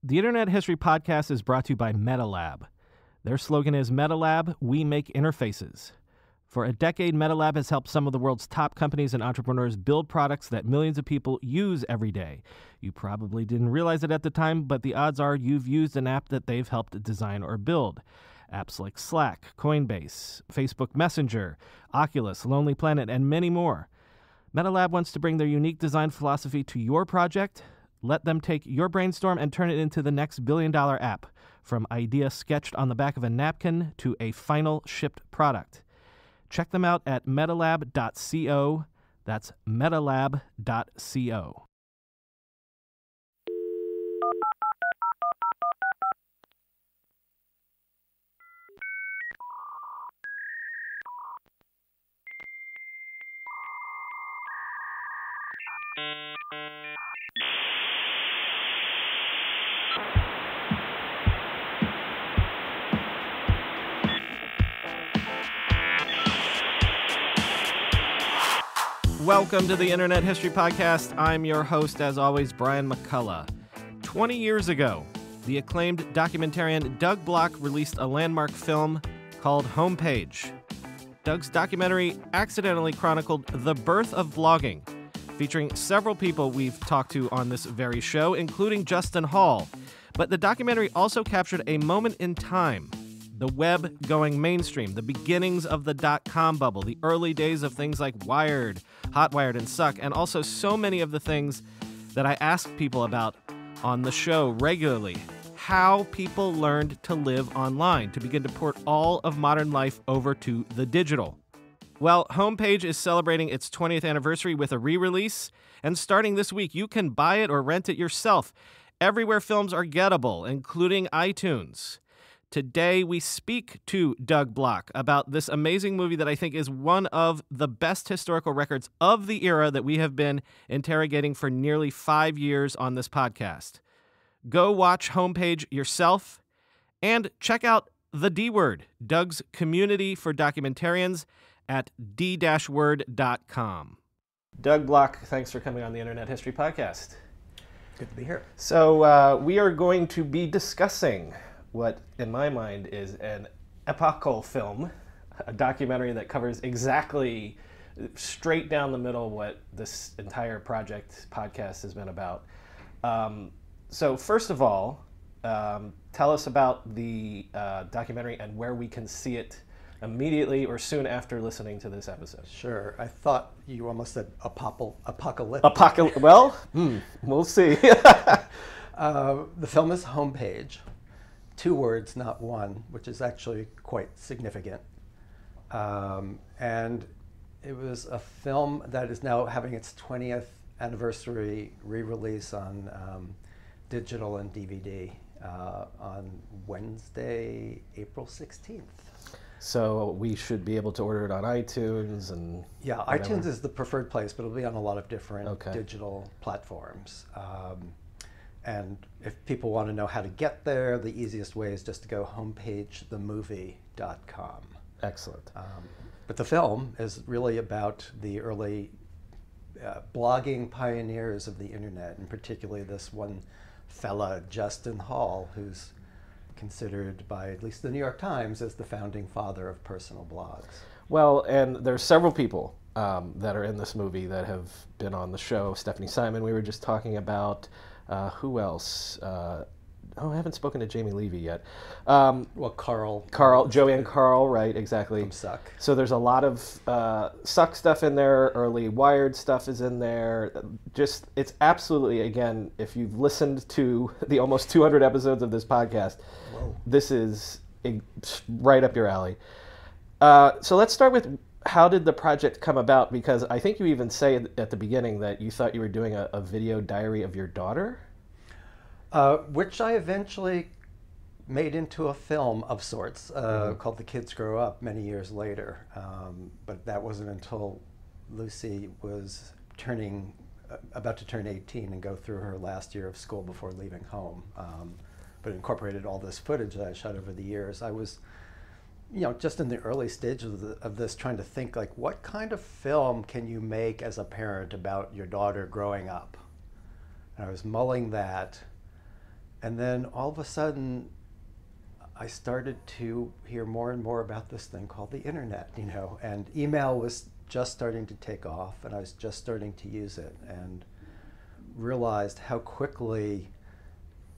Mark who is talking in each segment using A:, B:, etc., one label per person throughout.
A: The Internet History Podcast is brought to you by MetaLab. Their slogan is MetaLab, we make interfaces. For a decade, MetaLab has helped some of the world's top companies and entrepreneurs build products that millions of people use every day. You probably didn't realize it at the time, but the odds are you've used an app that they've helped design or build. Apps like Slack, Coinbase, Facebook Messenger, Oculus, Lonely Planet, and many more. MetaLab wants to bring their unique design philosophy to your project. Let them take your brainstorm and turn it into the next billion-dollar app, from idea sketched on the back of a napkin to a final shipped product. Check them out at metalab.co. That's metalab.co. Welcome to the Internet History Podcast. I'm your host, as always, Brian McCullough. 20 years ago, the acclaimed documentarian Doug Block released a landmark film called Homepage. Doug's documentary accidentally chronicled the birth of blogging, featuring several people we've talked to on this very show, including Justin Hall. But the documentary also captured a moment in time, the web going mainstream, the beginnings of the dotcom bubble, the early days of things like Wired, Hotwired and Suck, and also so many of the things that I ask people about on the show regularly. How people learned to live online, to begin to port all of modern life over to the digital. Well, Homepage is celebrating its 20th anniversary with a re-release, and starting this week, you can buy it or rent it yourself everywhere films are gettable, including iTunes. Today, we speak to Doug Block about this amazing movie that I think is one of the best historical records of the era that we have been interrogating for nearly 5 years on this podcast. Go watch Homepage yourself and check out The D Word, Doug's community for documentarians at d-word.com. Doug Block, thanks for coming on the Internet History Podcast.
B: Good to be here.
A: So we are going to be discussing what, in my mind, is an epochal film, a documentary that covers exactly straight down the middle what this entire podcast has been about. So first of all, tell us about the documentary and where we can see it immediately or soon after listening to this episode.
B: Sure. I thought you almost said apocalyptic.
A: Well, we'll see.
B: The film is Homepage. 2 words, not one, which is actually quite significant. And it was a film that is now having its 20th anniversary re-release on digital and DVD on Wednesday, April 16th.
A: So we should be able to order it on iTunes and
B: yeah, whatever. iTunes is the preferred place, but it'll be on a lot of different digital platforms. And if people want to know how to get there, the easiest way is just to go homepagethemovie.com.
A: Excellent.
B: But the film is really about the early blogging pioneers of the internet, and particularly this one fella, Justin Hall, who's considered by at least the New York Times as the founding father of personal blogs.
A: Well, and there's several people that are in this movie that have been on the show. Stephanie Simon, we were just talking about. Who else? I haven't spoken to Jamie Levy yet. Joanne Carl, right, exactly.
B: From Suck.
A: So there's a lot of Suck stuff in there, early Wired stuff is in there. Just, it's absolutely, again, if you've listened to the almost 200 episodes of this podcast, this is right up your alley. So let's start with, how did the project come about? Because I think you even say at the beginning that you thought you were doing a video diary of your daughter?
B: Which I eventually made into a film of sorts called The Kids Grow Up many years later. But that wasn't until Lucy was about to turn 18 and go through her last year of school before leaving home. But incorporated all this footage that I shot over the years. I was just in the early stages of this, trying to think, like, what kind of film can you make as a parent about your daughter growing up? And I was mulling that, And then all of a sudden, I started to hear more and more about this thing called the internet, and email was just starting to take off, and I was just starting to use it, and realized how quickly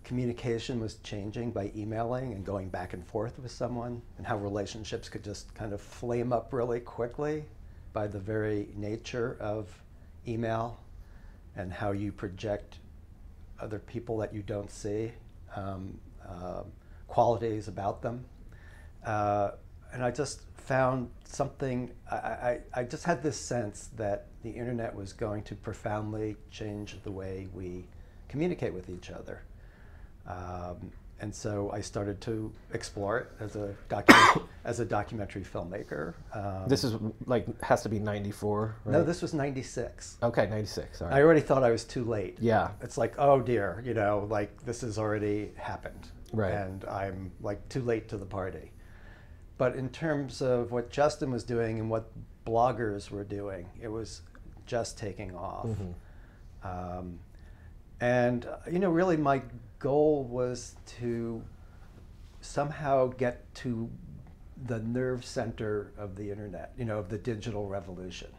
B: communication was changing by emailing and going back and forth with someone, and how relationships could just kind of flame up really quickly by the very nature of email, and how you project other people that you don't see, qualities about them. And I just found something, I just had this sense that the internet was going to profoundly change the way we communicate with each other. And so I started to explore it as a documentary filmmaker.
A: This is has to be 94, right?
B: No, this was 96.
A: Okay, 96, all right.
B: I already thought I was too late.
A: Yeah.
B: It's like, oh dear, this has already happened.
A: Right.
B: And I'm too late to the party. But in terms of what Justin was doing and what bloggers were doing, it was just taking off. Mm-hmm. And really my goal was to somehow get to the nerve center of the internet, of the digital revolution.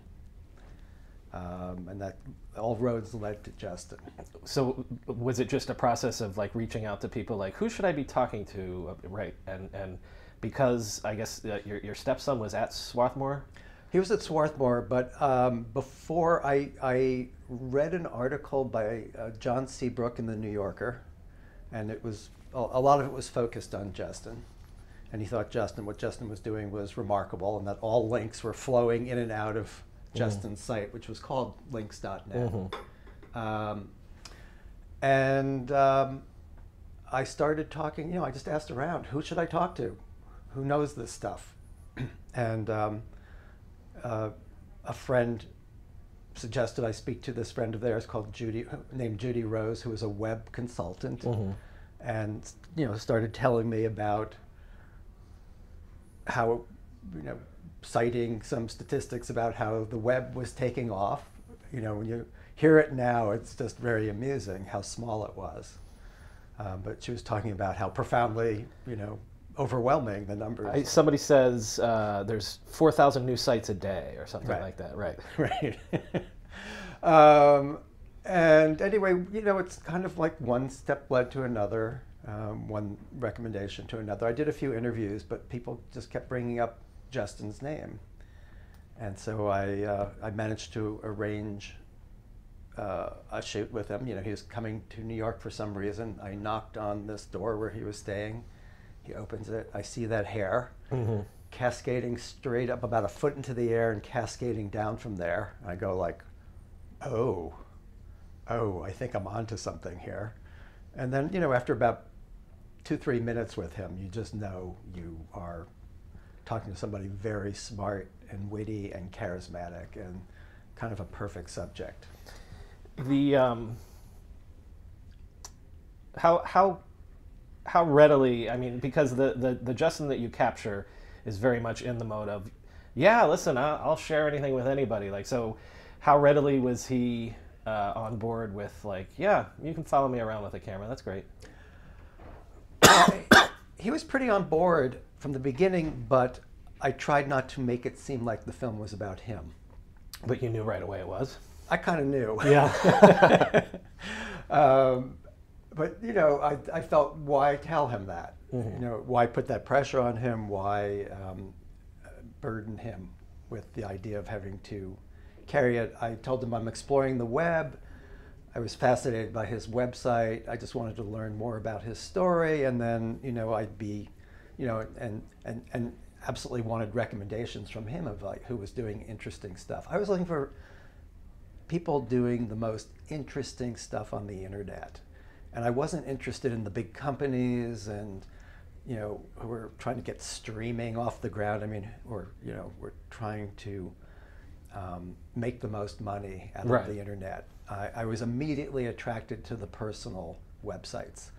B: And that all roads led to Justin.
A: So was it just a process of reaching out to people who should I be talking to, right? And because I guess your stepson was at Swarthmore?
B: He was at Swarthmore, but before I read an article by John Seabrook in the New Yorker, and it was a lot of it was focused on Justin, and he thought what Justin was doing was remarkable, and that all links were flowing in and out of Justin's site, which was called links.net. Mm-hmm. And I started talking, I just asked around, who should I talk to? Who knows this stuff? And a friend suggested I speak to this friend of theirs named Judy Rose, who was a web consultant, mm-hmm. and started telling me about how, citing some statistics about how the web was taking off. When you hear it now, it's just very amusing how small it was. But she was talking about how profoundly, overwhelming the numbers.
A: Somebody says there's 4,000 new sites a day or something
B: right.
A: like that, right?
B: Right. And anyway, it's kind of like one step led to another, one recommendation to another. I did a few interviews, but people just kept bringing up Justin's name. And so I managed to arrange a shoot with him. He was coming to New York for some reason. I knocked on this door where he was staying. He opens it. I see that hair mm-hmm. cascading straight up about a foot into the air and cascading down from there. I go oh, I think I'm onto something here. And then, after about 2-3 minutes with him, you just know you are talking to somebody very smart and witty and charismatic and kind of a perfect subject.
A: The how readily, because the Justin that you capture is very much in the mode of, yeah, listen, I'll share anything with anybody. So how readily was he on board with yeah, you can follow me around with a camera, that's great?
B: He was pretty on board from the beginning, but I tried not to make it seem like the film was about him.
A: But you knew right away it was?
B: I kind of knew.
A: Yeah.
B: But, I felt, why tell him that? Mm-hmm. Why put that pressure on him? Why burden him with the idea of having to carry it? I told him I'm exploring the web. I was fascinated by his website. I just wanted to learn more about his story, and then, I'd be, and absolutely wanted recommendations from him of who was doing interesting stuff. I was looking for people doing the most interesting stuff on the internet. And I wasn't interested in the big companies and, who were trying to get streaming off the ground. We're trying to make the most money out
A: right.
B: of the internet. I was immediately attracted to the personal websites,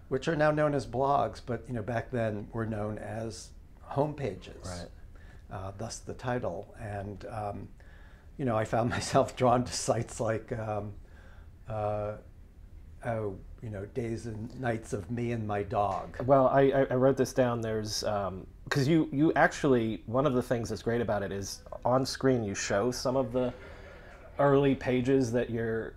B: which are now known as blogs, but back then were known as homepages.
A: Right.
B: Thus the title. And I found myself drawn to sites like days and nights of me and my dog.
A: Well, I wrote this down. There's because you actually, one of the things that's great about it is on screen you show some of the early pages that you're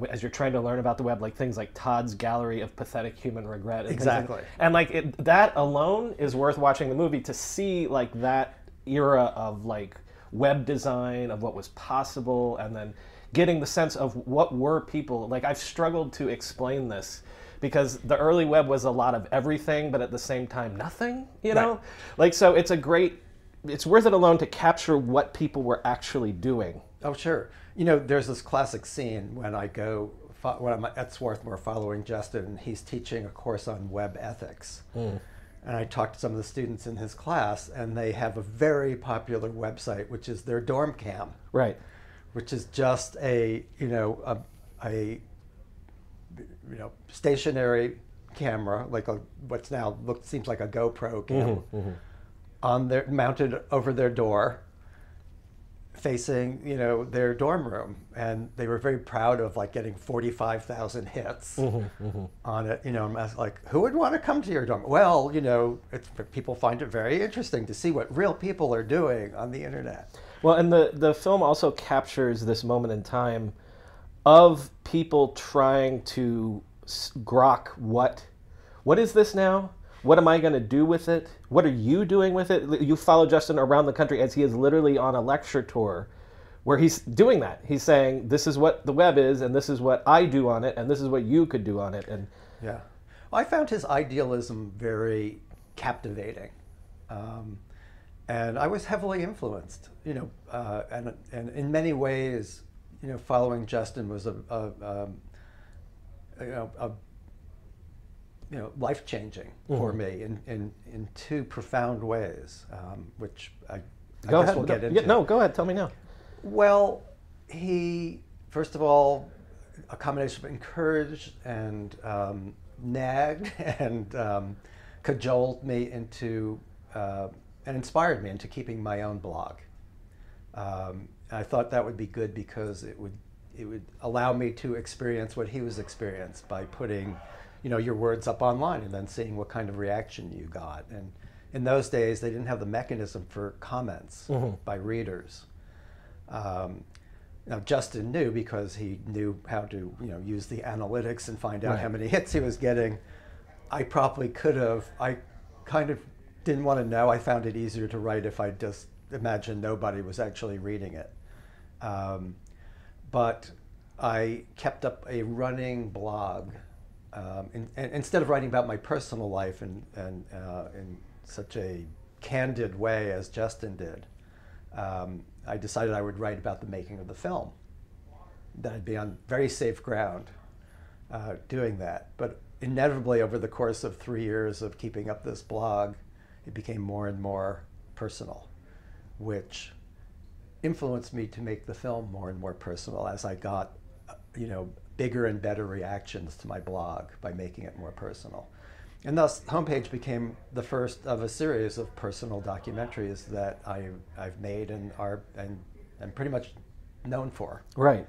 A: as you're trying to learn about the web, like things like Todd's Gallery of Pathetic Human Regret. And
B: exactly.
A: And like that alone is worth watching the movie to see like that era of like web design, of what was possible, and then getting the sense of what were people like. I've struggled to explain this because the early web was a lot of everything, but at the same time nothing,
B: Right.
A: Like, so it's worth it alone to capture what people were actually doing.
B: Oh, sure. There's this classic scene when when I'm at Swarthmore following Justin, and he's teaching a course on web ethics. And I talked to some of the students in his class, and they have a very popular website, which is their dorm cam.
A: Right.
B: Which is just a stationary camera, like what's now seems like a GoPro camera, mounted over their door, facing their dorm room, and they were very proud of like getting 45,000 hits on it. I was like, who would want to come to your dorm? Well, people find it very interesting to see what real people are doing on the internet.
A: Well, and the film also captures this moment in time of people trying to grok what is this now? What am I going to do with it? What are you doing with it? You follow Justin around the country as he is literally on a lecture tour where he's doing that. He's saying, this is what the web is, and this is what I do on it, and this is what you could do on it. And
B: yeah. Well, I found his idealism very captivating. And I was heavily influenced, and in many ways, following Justin was a life-changing for me in two profound ways, which I guess we'll get into.
A: No, go ahead. Tell me now.
B: Well, he, first of all, a combination of encouraged and nagged and cajoled me into, and inspired me into keeping my own blog. I thought that would be good because it would allow me to experience what he was experienced by putting your words up online and then seeing what kind of reaction you got. And in those days, they didn't have the mechanism for comments by readers. Now, Justin knew because he knew how to use the analytics and find out how many hits he was getting. I probably could have. I kind of didn't want to know. I found it easier to write if I just imagined nobody was actually reading it. But I kept up a running blog. Instead of writing about my personal life in such a candid way as Justin did, I decided I would write about the making of the film. That I'd be on very safe ground doing that. But inevitably, over the course of 3 years of keeping up this blog, it became more and more personal, which influenced me to make the film more and more personal as I got, bigger and better reactions to my blog by making it more personal. And thus, Homepage became the first of a series of personal documentaries that I've made and I'm pretty much known for.
A: Right.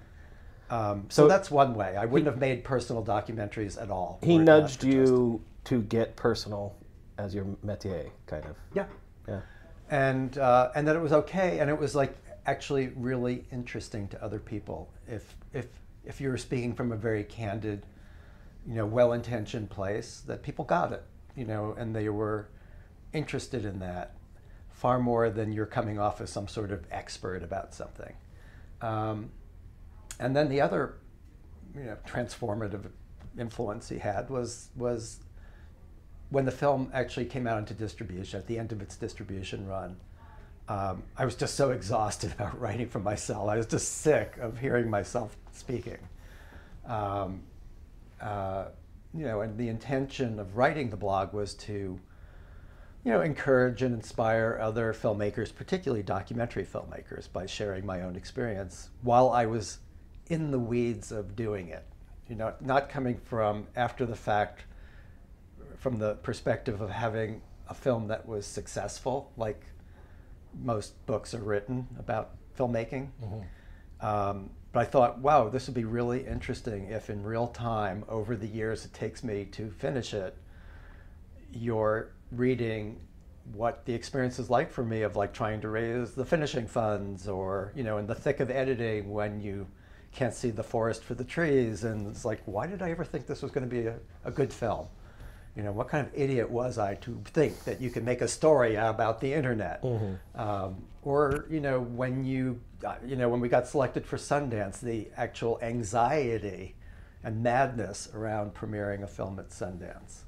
B: So that's one way. I wouldn't have made personal documentaries at all.
A: He nudged you to get personal as your métier, kind of.
B: Yeah.
A: Yeah.
B: And that it was okay, and it was like actually really interesting to other people. If you were speaking from a very candid, well-intentioned place, that people got it, and they were interested in that far more than you're coming off as some sort of expert about something. And then the other, transformative influence he had was when the film actually came out into distribution, at the end of its distribution run. I was just so exhausted about writing for myself. I was just sick of hearing myself speaking. And the intention of writing the blog was to, encourage and inspire other filmmakers, particularly documentary filmmakers, by sharing my own experience while I was in the weeds of doing it. Not coming from after the fact, from the perspective of having a film that was successful, like most books are written about filmmaking. But But I thought, wow, this would be really interesting if in real time, over the years it takes me to finish it, you're reading what the experience is like for me of like trying to raise the finishing funds, or, you know, in the thick of editing when you can't see the forest for the trees. And it's like, why did I ever think this was going to be a good film? You know, what kind of idiot was I to think that you could make a story about the internet? Or, you know, when when we got selected for Sundance, the actual anxiety and madness around premiering a film at Sundance,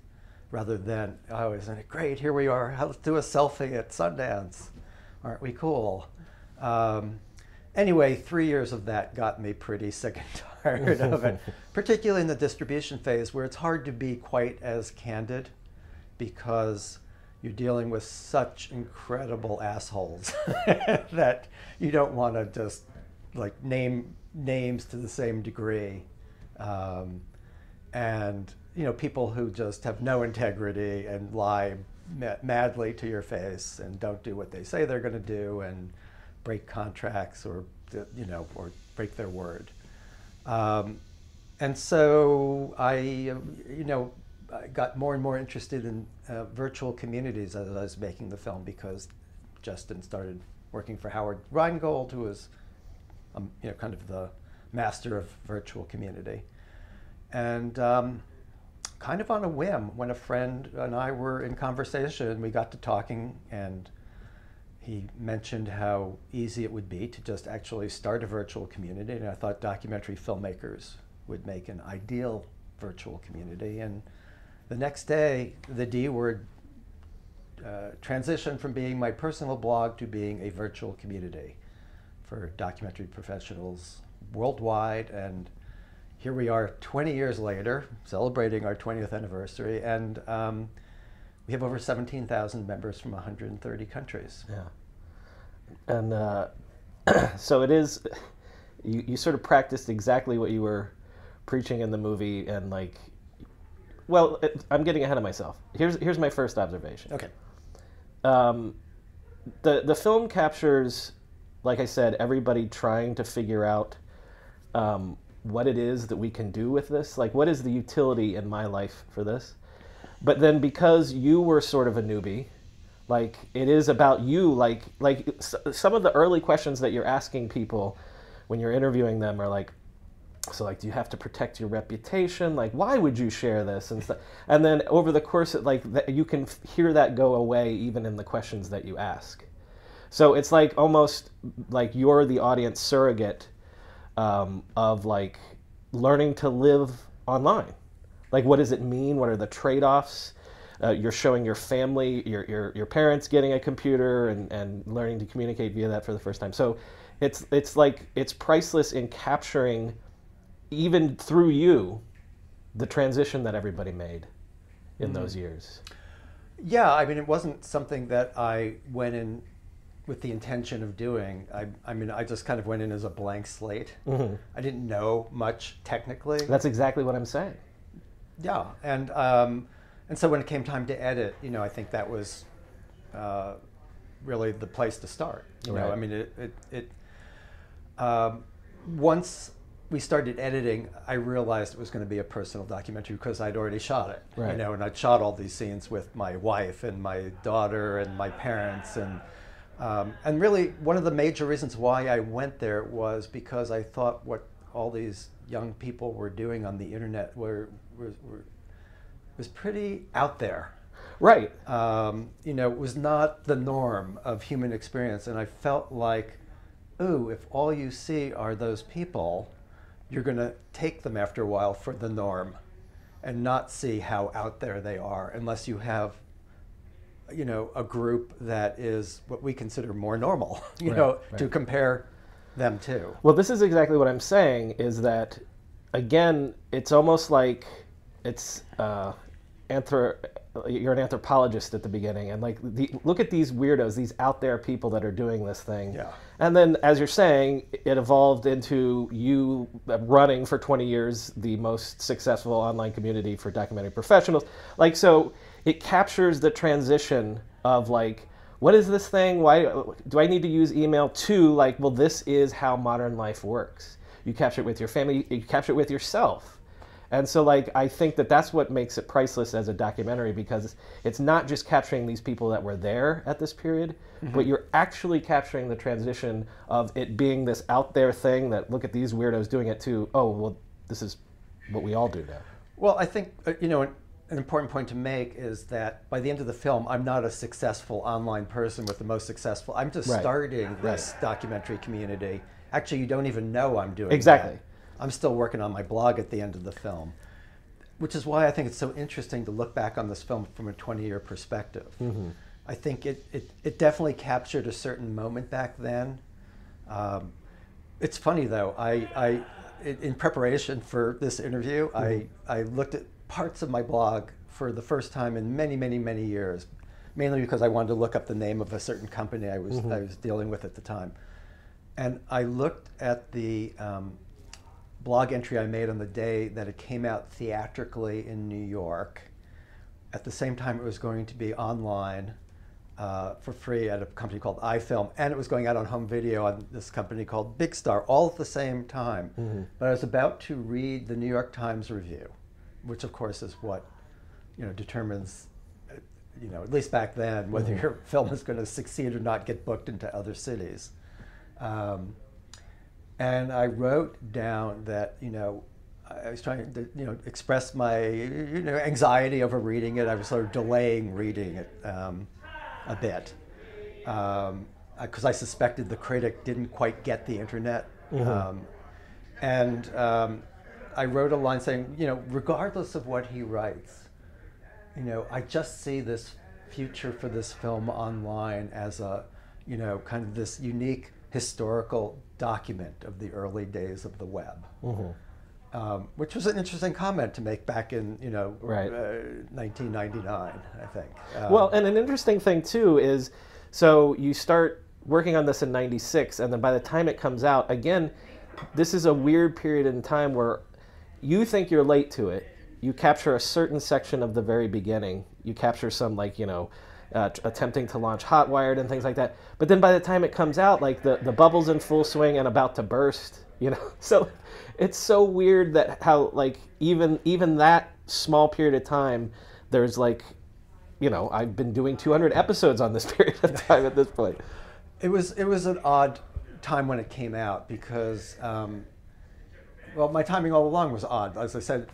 B: rather than, oh, isn't it great? Here we are. Let's do a selfie at Sundance. Aren't we cool? Anyway, 3 years of that got me pretty sick and tired of it, particularly in the distribution phase, where it's hard to be quite as candid because you're dealing with such incredible assholes that you don't want to just like name names to the same degree. And, you know, people who just have no integrity and lie madly to your face and don't do what they say they're going to do and break contracts, or, you know, or break their word. And so I got more and more interested in virtual communities as I was making the film, because Justin started working for Howard Rheingold, who was, kind of the master of virtual community. And kind of on a whim, when a friend and I were in conversation, we got to talking, and he mentioned how easy it would be to just actually start a virtual community. And I thought documentary filmmakers would make an ideal virtual community. And the next day, the D Word transitioned from being my personal blog to being a virtual community for documentary professionals worldwide. And here we are 20 years later, celebrating our 20th anniversary, and we have over 17,000 members from 130 countries.
A: Yeah. And so it is, you sort of practiced exactly what you were preaching in the movie, and like, well, I'm getting ahead of myself. Here's my first observation.
B: Okay.
A: The film captures, like I said, everybody trying to figure out what it is that we can do with this. Like, what is the utility in my life for this? But then because you were sort of a newbie, like, it is about you, like some of the early questions that you're asking people when you're interviewing them are like, so like, do you have to protect your reputation? Like, why would you share this? And stuff. And then over the course of, like, you can hear that go away even in the questions that you ask. So it's like almost like you're the audience surrogate of like learning to live online. Like, what does it mean? What are the trade-offs? You're showing your family, your parents getting a computer and learning to communicate via that for the first time. So it's like, it's priceless in capturing, even through you, the transition that everybody made in those years.
B: Yeah, I mean, it wasn't something that I went in with the intention of doing. I mean, I just kind of went in as a blank slate. Mm-hmm. I didn't know much technically.
A: That's exactly what I'm saying.
B: Yeah, and so when it came time to edit, you know, I think that was really the place to start. You know, I mean, once we started editing, I realized it was going to be a personal documentary because I'd already shot it. Right. You know, and I'd shot all these scenes with my wife and my daughter and my parents, and really one of the major reasons why I went there was because I thought what all these young people were doing on the internet was pretty out there.
A: Right.
B: You know, it was not the norm of human experience, and I felt like, ooh, if all you see are those people, you're going to take them after a while for the norm and not see how out there they are unless you have, you know, a group that is what we consider more normal, you know, to compare them to.
A: Well, this is exactly what I'm saying, is that, again, it's almost like it's you're an anthropologist at the beginning, and like, look at these weirdos, these out there people that are doing this thing.
B: Yeah.
A: And then, as you're saying, it evolved into you running for 20 years the most successful online community for documentary professionals. Like, so it captures the transition of like, what is this thing? Why do I need to use email? To like, well, this is how modern life works. you capture it with your family, you capture it with yourself. And so, like, I think that that's what makes it priceless as a documentary, because it's not just capturing these people that were there at this period, but you're actually capturing the transition of it being this out there thing that, look at these weirdos doing it too. Oh, well, this is what we all do now.
B: Well, I think, an important point to make is that by the end of the film, I'm not a successful online person with the most successful. I'm just starting this documentary community. Actually, you don't even know I'm doing that. I'm still working on my blog at the end of the film, which is why I think it's so interesting to look back on this film from a 20-year perspective. I think it definitely captured a certain moment back then. It's funny, though. In preparation for this interview, I looked at parts of my blog for the first time in many, many, many years, mainly because I wanted to look up the name of a certain company I was dealing with at the time. And I looked at the blog entry I made on the day that it came out theatrically in New York. At the same time, it was going to be online for free at a company called iFilm, and it was going out on home video on this company called Big Star, all at the same time. But I was about to read the New York Times review, which of course is what determines, at least back then, whether your film is going to succeed or not, get booked into other cities. And I wrote down that, I was trying to, express my, anxiety over reading it. I was sort of delaying reading it a bit because I suspected the critic didn't quite get the internet. And I wrote a line saying, regardless of what he writes, I just see this future for this film online as a, kind of this unique historical document of the early days of the web, which was an interesting comment to make back in 1999, I think.
A: Well, and an interesting thing too is, so you start working on this in '96, and then by the time it comes out, again, this is a weird period in time where you think you're late to it. You capture a certain section of the very beginning. You capture some attempting to launch Hotwired and things like that. But then by the time it comes out, like the bubble's in full swing and about to burst, So it's so weird that how even that small period of time, there's I've been doing 200 episodes on this period of time at this point.
B: It was an odd time when it came out because, my timing all along was odd. As I said,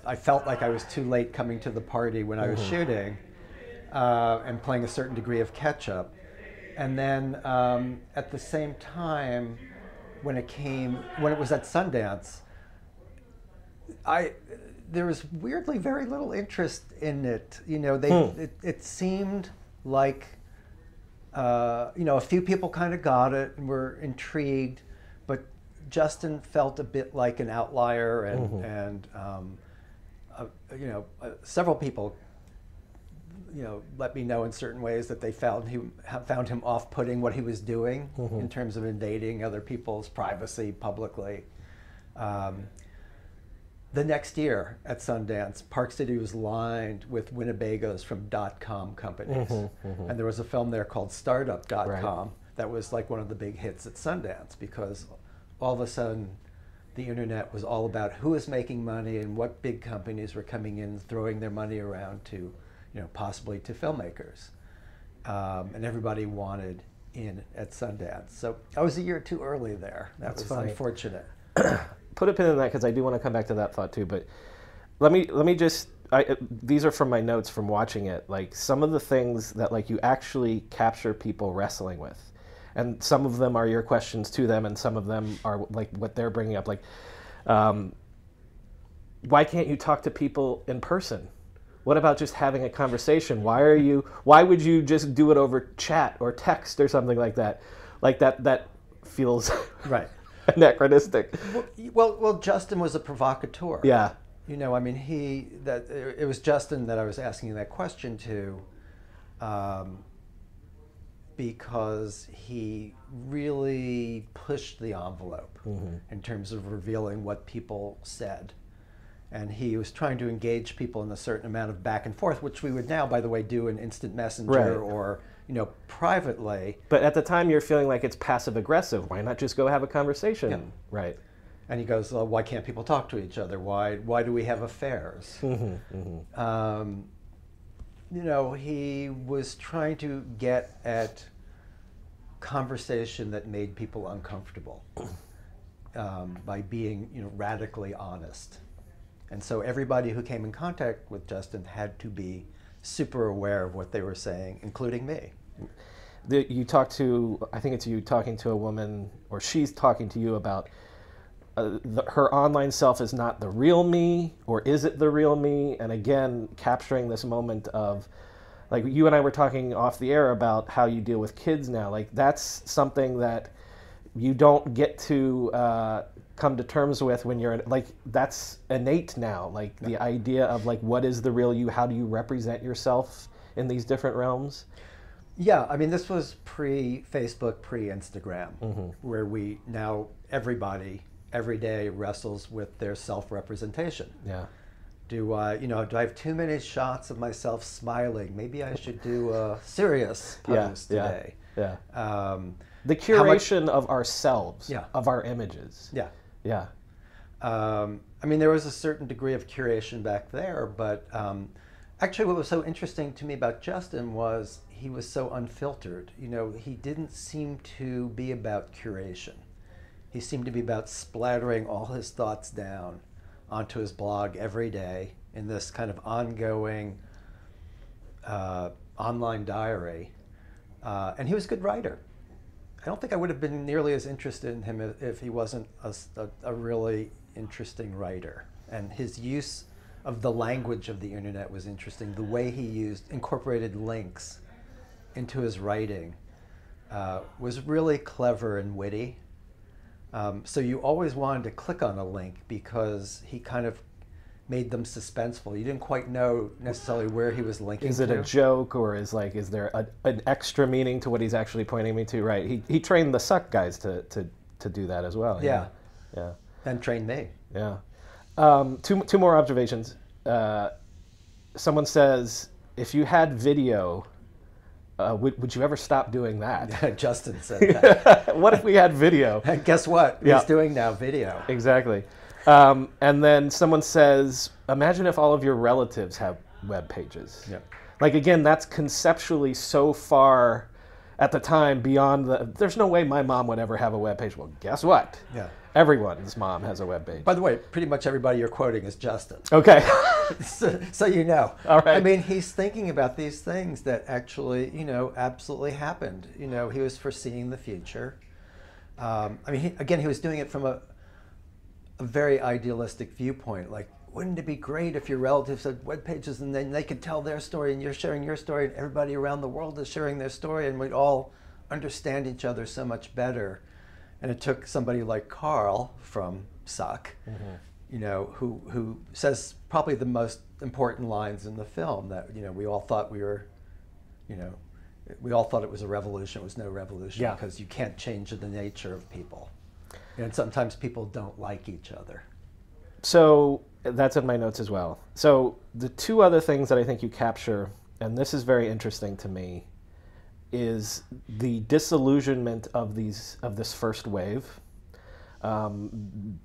B: I felt like I was too late coming to the party when I was shooting. And playing a certain degree of catch-up. And then at the same time, when it was at Sundance, there was weirdly very little interest in it. It seemed like, a few people kind of got it and were intrigued, but Justin felt a bit like an outlier, and several people let me know in certain ways that they found him off-putting what he was doing in terms of invading other people's privacy publicly. The next year at Sundance, Park City was lined with Winnebagos from dotcom companies. And there was a film there called Startup.com that was like one of the big hits at Sundance, because all of a sudden the internet was all about who was making money and what big companies were coming in, throwing their money around to possibly to filmmakers. And everybody wanted in at Sundance. So I was a year too early there. That was unfortunate.
A: Put a pin in that, because I do want to come back to that thought too. But let me just, these are from my notes from watching it. Like some of the things that you actually capture people wrestling with. And some of them are your questions to them, and some of them are like what they're bringing up. Like, why can't you talk to people in person? What about just having a conversation? Why would you just do it over chat or text or something like that? Like that feels anachronistic.
B: Well, Justin was a provocateur.
A: Yeah.
B: It was Justin that I was asking that question to, because he really pushed the envelope in terms of revealing what people said. And he was trying to engage people in a certain amount of back and forth, which we would now, by the way, do in instant messenger or privately.
A: But at the time, you're feeling like it's passive aggressive. Why not just go have a conversation?
B: Yeah.
A: Right.
B: And he goes, well, why can't people talk to each other? Why do we have affairs? You know, he was trying to get at conversation that made people uncomfortable by being, you know, radically honest. And so everybody who came in contact with Justin had to be super aware of what they were saying, including me.
A: You talk to, I think it's you talking to a woman, or she's talking to you about her online self is not the real me, or is it the real me? And again, capturing this moment of, like you and I were talking off the air about how you deal with kids now. Like that's something that you don't get to come to terms with when you're like, that's innate now. Like the idea of like, what is the real you? How do you represent yourself in these different realms?
B: Yeah, I mean, this was pre-Facebook, pre-Instagram, where we now, everybody, every day wrestles with their self-representation.
A: Yeah.
B: Do I have too many shots of myself smiling? Maybe I should do a serious pose today.
A: Yeah. The curation of ourselves,
B: Yeah.
A: of our images.
B: Yeah.
A: Yeah.
B: I mean, there was a certain degree of curation back there, but actually what was so interesting to me about Justin was he was so unfiltered. You know, he didn't seem to be about curation. He seemed to be about splattering all his thoughts down onto his blog every day in this kind of ongoing online diary. And he was a good writer. I don't think I would have been nearly as interested in him if he wasn't a really interesting writer. And his use of the language of the internet was interesting. The way he incorporated links into his writing was really clever and witty. So you always wanted to click on a link because he kind of made them suspenseful. You didn't quite know necessarily where he was linking to.
A: Is it a joke, or is there an extra meaning to what he's actually pointing me to? Right. He trained the Suck guys to do that as well.
B: Yeah.
A: Yeah.
B: And trained me.
A: Yeah. Two more observations. Someone says, if you had video, would you ever stop doing that?
B: Justin said that.
A: What if we had video?
B: And guess what?
A: Yeah.
B: He's doing now video.
A: Exactly. And then someone says, imagine if all of your relatives have web pages.
B: Yeah.
A: Like, again, that's conceptually so far at the time beyond there's no way my mom would ever have a web page. Well, guess what?
B: Yeah.
A: Everyone's mom has a web page.
B: By the way, pretty much everybody you're quoting is Justin.
A: Okay.
B: so you know.
A: All right.
B: I mean, he's thinking about these things that actually, you know, absolutely happened. You know, he was foreseeing the future. I mean, he was doing it from a very idealistic viewpoint. Like, wouldn't it be great if your relatives had web pages and then they could tell their story and you're sharing your story and everybody around the world is sharing their story and we'd all understand each other so much better. And it took somebody like Carl from Suck, you know, who says probably the most important lines in the film, that, you know, we all thought we were, you know, we all thought it was a revolution. It was no revolution because you can't change the nature of people. And sometimes people don't like each other.
A: So that's in my notes as well. So the two other things that I think you capture, and this is very interesting to me, is the disillusionment of this first wave.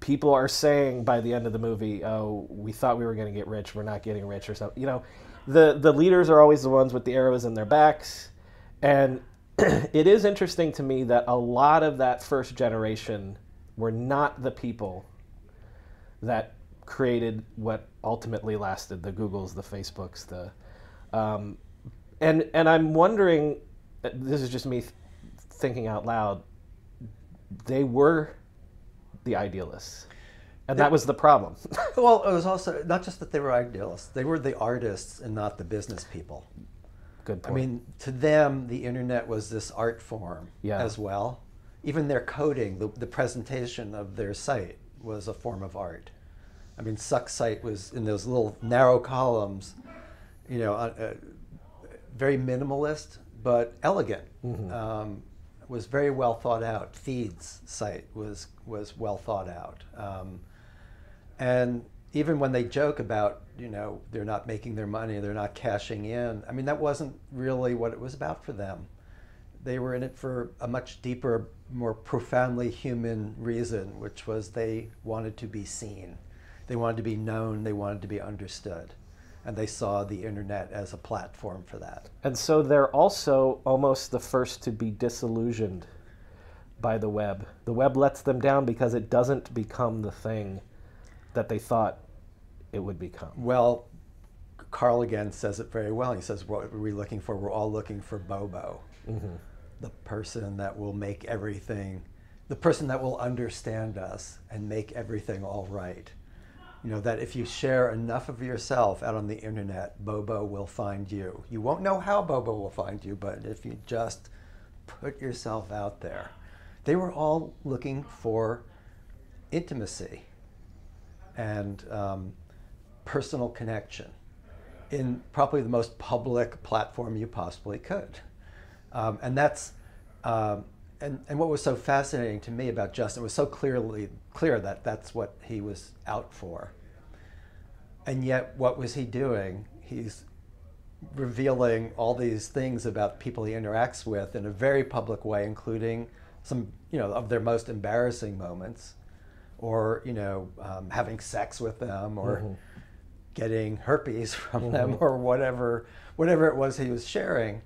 A: People are saying by the end of the movie, oh, we thought we were going to get rich, we're not getting rich, or something. You know, the leaders are always the ones with the arrows in their backs. And it is interesting to me that a lot of that first generation were not the people that created what ultimately lasted, the Googles, the Facebooks, and I'm wondering, this is just me thinking out loud, they were the idealists. And that was the problem.
B: Well, it was also not just that they were idealists, they were the artists and not the business people.
A: Good point.
B: I mean, to them, the internet was this art form as well. Even their coding, the presentation of their site was a form of art. I mean, Suck's site was in those little narrow columns, you know, very minimalist, but elegant. Was very well thought out. Feed's site was well thought out. And even when they joke about, you know, they're not making their money, they're not cashing in, I mean, that wasn't really what it was about for them. They were in it for a much deeper more profoundly human reason, which was they wanted to be seen. They wanted to be known, they wanted to be understood. And they saw the internet as a platform for that.
A: And so they're also almost the first to be disillusioned by the web. The web lets them down because it doesn't become the thing that they thought it would become.
B: Well, Carl again says it very well. He says, what are we looking for? We're all looking for Bobo. Mm-hmm. The person that will make everything, the person that will understand us and make everything all right. You know, that if you share enough of yourself out on the internet, Bobo will find you. You won't know how Bobo will find you, but if you just put yourself out there. They were all looking for intimacy and personal connection in probably the most public platform you possibly could. And that's and what was so fascinating to me about Justin, it was so clear that that's what he was out for. And yet, what was he doing? He's revealing all these things about people he interacts with in a very public way, including some, you know, of their most embarrassing moments, or, you know, having sex with them, or mm-hmm. getting herpes from mm-hmm. them, or whatever it was he was sharing.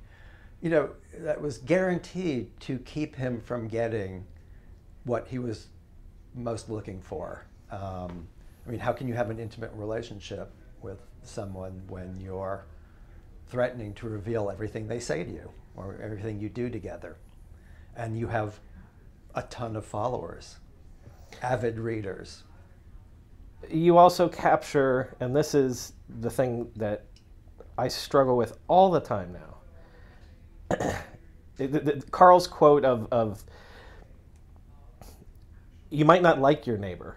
B: You know, that was guaranteed to keep him from getting what he was most looking for. I mean, how can you have an intimate relationship with someone when you're threatening to reveal everything they say to you or everything you do together? And you have a ton of followers, avid readers.
A: You also capture, and this is the thing that I struggle with all the time now, Carl's quote of you might not like your neighbor.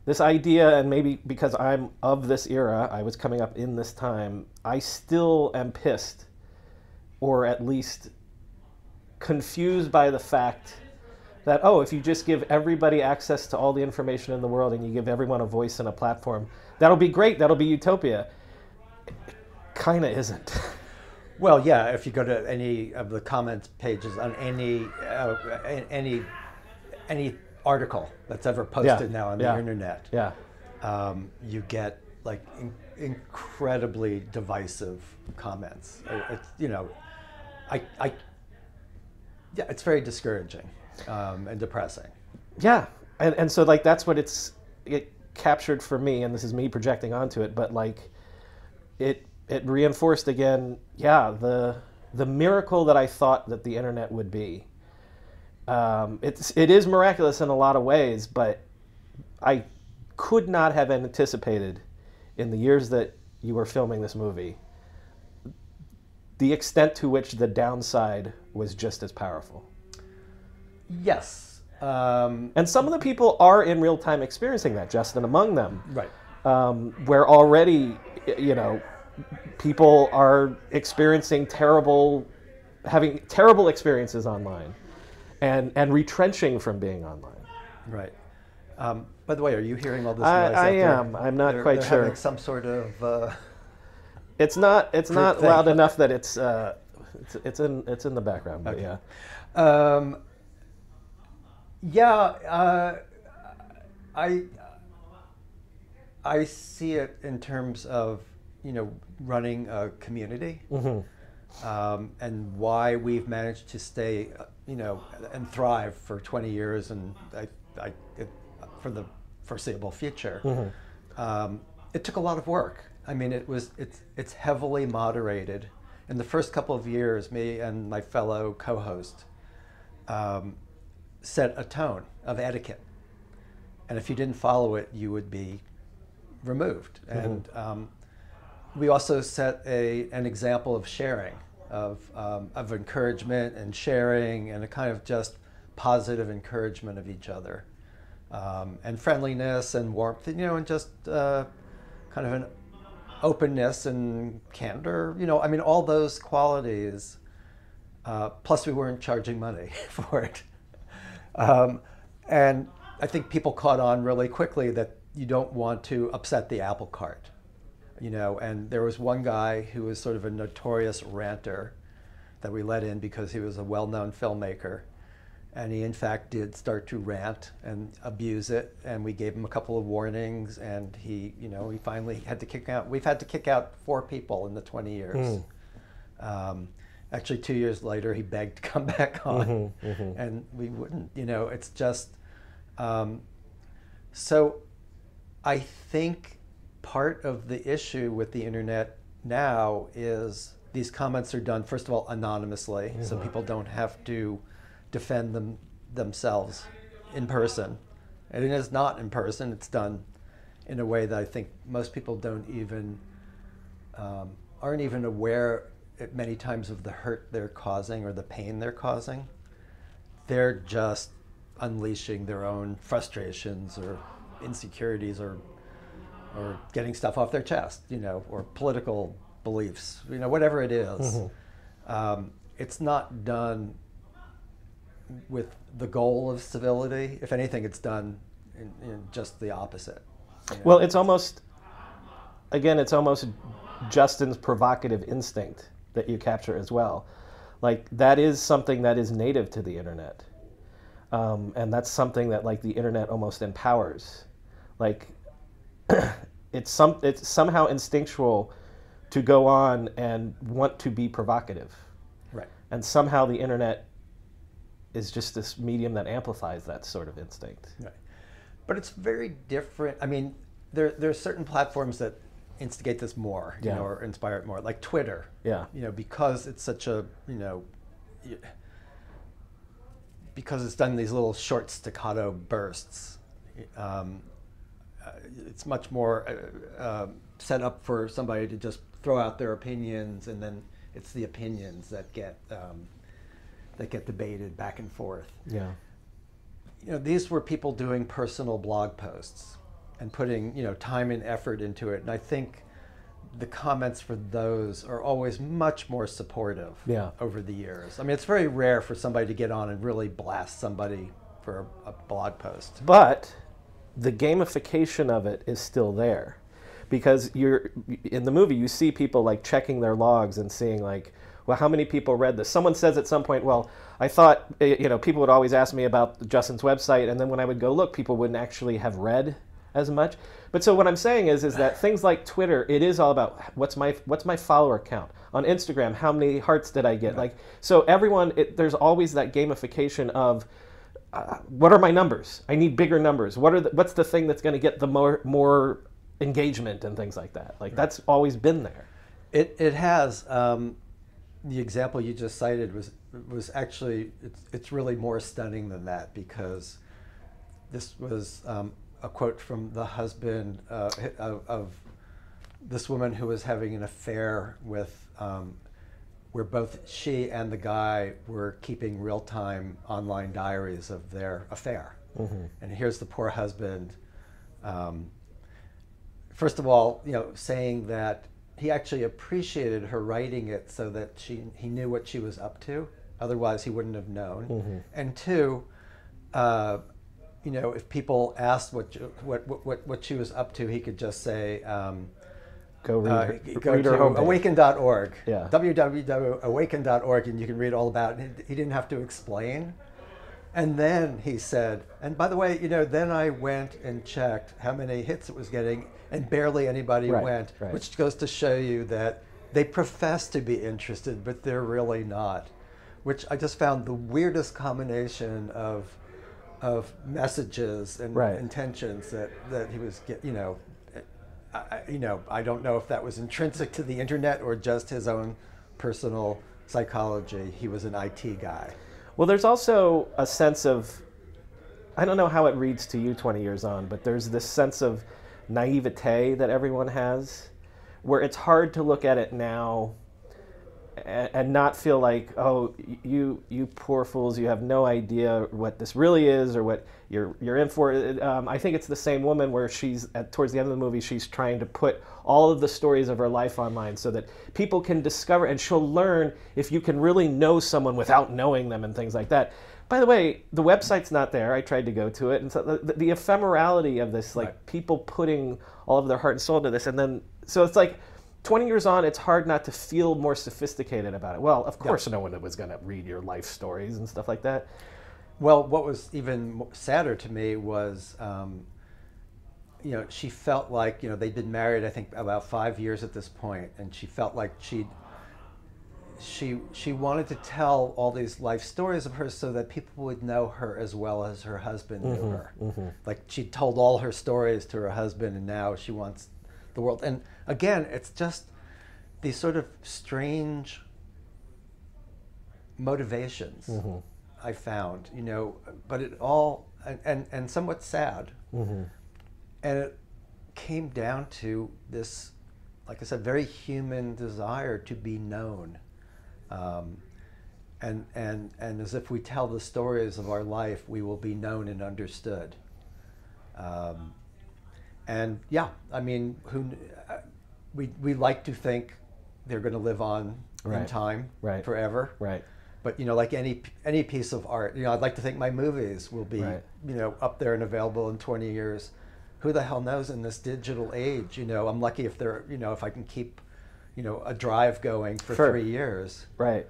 A: This idea, and maybe because I'm of this era, I was coming up in this time, I still am pissed, or at least confused by the fact that, oh, if you just give everybody access to all the information in the world and you give everyone a voice and a platform, that'll be great, that'll be utopia. It kind of isn't.
B: Well, yeah, if you go to any of the comments pages on any article that's ever posted now on the internet, you get like incredibly divisive comments. It's, you know, it's very discouraging and depressing.
A: Yeah, and so like that's what it captured for me, and this is me projecting onto it, but like it reinforced again, the miracle that I thought that the internet would be. It is miraculous in a lot of ways, but I could not have anticipated in the years that you were filming this movie the extent to which the downside was just as powerful.
B: Yes.
A: And some of the people are in real time experiencing that, Justin among them.
B: Right.
A: Where already, you know, people are experiencing having terrible experiences online and retrenching from being online.
B: Right. By the way, are you hearing all this noise?
A: I am. I'm not quite
B: they're
A: sure.
B: Having some sort of.
A: It's not loud enough that it's in the background. But
B: okay. I see it in terms of, you know, running a community, mm-hmm. And why we've managed to stay, you know, and thrive for 20 years and for the foreseeable future. Mm-hmm. It took a lot of work. I mean, it's heavily moderated. In the first couple of years, me and my fellow co-host set a tone of etiquette, and if you didn't follow it, you would be removed. Mm-hmm. And we also set an example of sharing, of encouragement and sharing, and a kind of just positive encouragement of each other, and friendliness and warmth, you know, and just kind of an openness and candor, you know, I mean, all those qualities, plus we weren't charging money for it. And I think people caught on really quickly that you don't want to upset the apple cart, you know, and there was one guy who was sort of a notorious ranter that we let in because he was a well-known filmmaker. And he, in fact, did start to rant and abuse it. And we gave him a couple of warnings. And he, you know, he finally had to kick out. We've had to kick out 4 people in the 20 years. Actually, 2 years later, he begged to come back on. And we wouldn't. You know, it's just... so I think part of the issue with the internet now is these comments are done, first of all, anonymously. So people don't have to defend themselves in person. And it is not in person. It's done in a way that I think most people don't even, aren't even aware at many times of the hurt they're causing or the pain they're causing. They're just unleashing their own frustrations or insecurities or getting stuff off their chest, you know, or political beliefs, you know, whatever it is. It's not done with the goal of civility. If anything, it's done in just the opposite. You know?
A: Well, it's almost, again, it's almost Justin's provocative instinct that you capture as well. Like, that is something that is native to the internet. And that's something that, like, the internet almost empowers. Like, it's somehow instinctual to go on and want to be provocative.
B: Right. And
A: somehow the internet is just this medium that amplifies that sort of instinct.
B: Right. But it's very different. I mean, there are certain platforms that instigate this more, you know, or inspire it more, like Twitter.
A: Yeah.
B: You know, because it's such a, you know, because it's done in these little short staccato bursts. It's much more set up for somebody to just throw out their opinions, and then it's the opinions that get debated back and forth.
A: Yeah.
B: You know, these were people doing personal blog posts and putting, you know, time and effort into it. And I think the comments for those are always much more supportive over the years. I mean, it's very rare for somebody to get on and really blast somebody for a blog post.
A: But the gamification of it is still there. Because you're in the movie, you see people like checking their logs and seeing like, well, how many people read this? Someone says at some point, well, I thought, you know, people would always ask me about Justin's website, and then when I would go look, people wouldn't actually have read as much. But so what I'm saying is that things like Twitter, it is all about what's my follower count. On Instagram, how many hearts did I get? Like, so everyone, there's always that gamification of what are my numbers? I need bigger numbers. What's the thing that's going to get the more engagement and things like that? Like, that's always been there.
B: It has. The example you just cited was actually, it's really more stunning than that, because this was a quote from the husband of this woman who was having an affair with, where both she and the guy were keeping real-time online diaries of their affair. And here's the poor husband, first of all, you know, saying that he actually appreciated her writing it so that he knew what she was up to. Otherwise, he wouldn't have known. And two, you know, if people asked what she was up to, he could just say,
A: go read
B: go
A: read
B: to
A: her homepage.
B: awaken.org,
A: Yeah.
B: www.awaken.org, and you can read all about it. He didn't have to explain. And then he said, and by the way, you know, then I went and checked how many hits it was getting, and barely anybody went, which goes to show you that they profess to be interested, but they're really not, which I just found the weirdest combination of messages and intentions that he was getting, you know. I don't know if that was intrinsic to the internet or just his own personal psychology. He was an IT guy.
A: Well, there's also a sense of, I don't know how it reads to you 20 years on, but there's this sense of naivete that everyone has, where it's hard to look at it now and not feel like, oh, you poor fools, you have no idea what this really is or what you're in for. I think it's the same woman where she's, towards the end of the movie, she's trying to put all of the stories of her life online so that people can discover, and she'll learn if you can really know someone without knowing them and things like that. By the way, the website's not there. I tried to go to it. And so the ephemerality of this, like people putting all of their heart and soul into this, and then, so it's like, 20 years on, it's hard not to feel more sophisticated about it. Well, of course no one was going to read your life stories and stuff like that.
B: Well, what was even sadder to me was, she felt like, they'd been married, I think, about 5 years at this point, and she felt like she wanted to tell all these life stories of hers so that people would know her as well as her husband knew her. Like, she told all her stories to her husband, and now she wants the world. And again, it's just these sort of strange motivations I found, but it all, and somewhat sad. And it came down to this, like I said, very human desire to be known. And as if we tell the stories of our life, we will be known and understood. And yeah, I mean, we like to think they're going to live on in time forever.
A: Right.
B: But like any piece of art, I'd like to think my movies will be up there and available in 20 years. Who the hell knows in this digital age? I'm lucky if they're if I can keep a drive going for 3 years.
A: Right.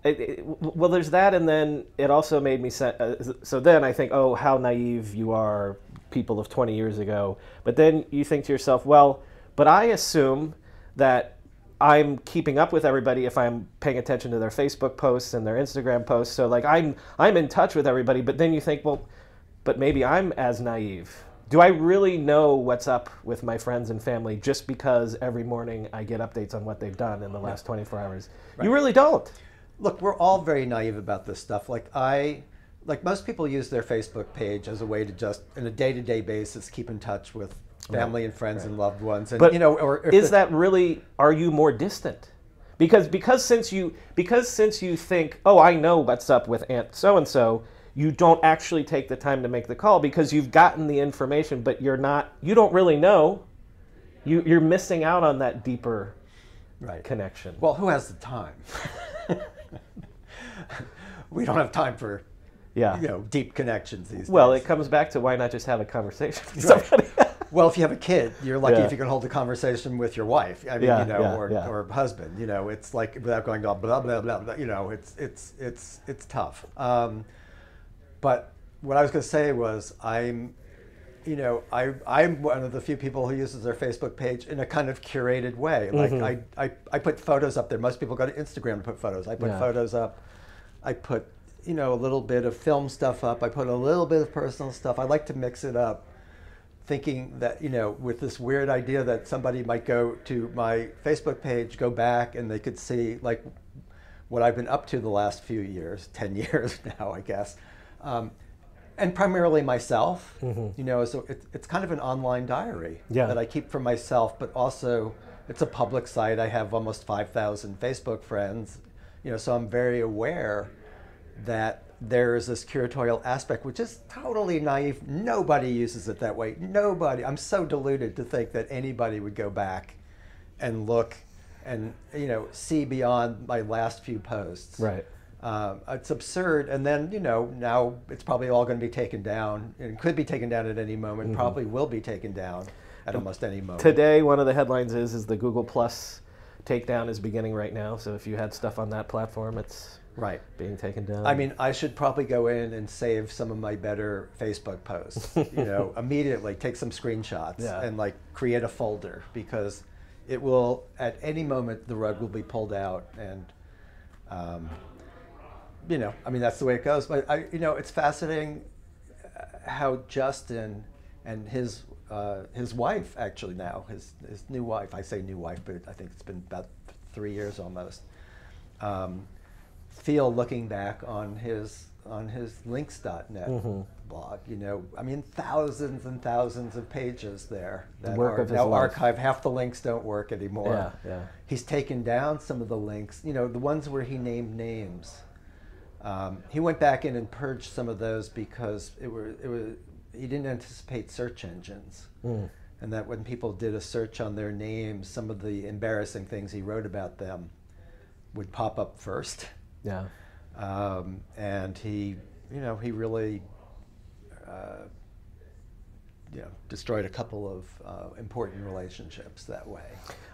A: Well, there's that, and then it also made me so then I think, oh, how naive you are, people of 20 years ago. But then you think to yourself, well, but I assume that I'm keeping up with everybody if I'm paying attention to their Facebook posts and their Instagram posts. So like I'm in touch with everybody. But then you think, well, but maybe I'm as naive. Do I really know what's up with my friends and family just because every morning I get updates on what they've done in the last 24 hours? You really don't.
B: Look, we're all very naive about this stuff. Like most people use their Facebook page as a way to just, on a day-to-day basis, keep in touch with family and friends and loved ones. And,
A: but is that really, are you more distant? Because since you think, oh, I know what's up with Aunt so-and-so, you don't actually take the time to make the call because you've gotten the information, but you don't really know. You're missing out on that deeper connection.
B: Well, who has the time? We don't have time for deep connections these days.
A: Well, it comes back to why not just have a conversation with somebody?
B: Well, if you have a kid, you're lucky if you can hold a conversation with your wife. I mean, or husband. It's like without going blah blah blah blah. It's tough. But what I was going to say was I'm one of the few people who uses their Facebook page in a kind of curated way. Like I put photos up there. Most people go to Instagram to put photos. I put photos up. I put a little bit of film stuff up. I put a little bit of personal stuff. I like to mix it up, thinking that with this weird idea that somebody might go to my Facebook page, go back, and they could see like what I've been up to the last few years, 10 years now, I guess. And primarily myself, so it's kind of an online diary that I keep for myself, but also it's a public site. I have almost 5,000 Facebook friends, so I'm very aware that there is this curatorial aspect, which is totally naive. Nobody uses it that way. Nobody. I'm so deluded to think that anybody would go back and look and see beyond my last few posts.
A: Right.
B: It's absurd, and then now it's probably all going to be taken down. It could be taken down at any moment. Probably will be taken down at almost any moment.
A: Today, one of the headlines is the Google Plus takedown is beginning right now. So if you had stuff on that platform, it's being taken down.
B: I mean, I should probably go in and save some of my better Facebook posts. Immediately take some screenshots and like create a folder, because it will at any moment the rug will be pulled out and. I mean, that's the way it goes. But it's fascinating how Justin and his wife, actually now, his new wife, I say new wife, but I think it's been about 3 years almost, feel looking back on his links.net blog. I mean, thousands and thousands of pages there that are now archived. Half the links don't work anymore. He's taken down some of the links, the ones where he named names. He went back in and purged some of those because he didn't anticipate search engines, and that when people did a search on their names, some of the embarrassing things he wrote about them would pop up first. And he really destroyed a couple of important relationships that way.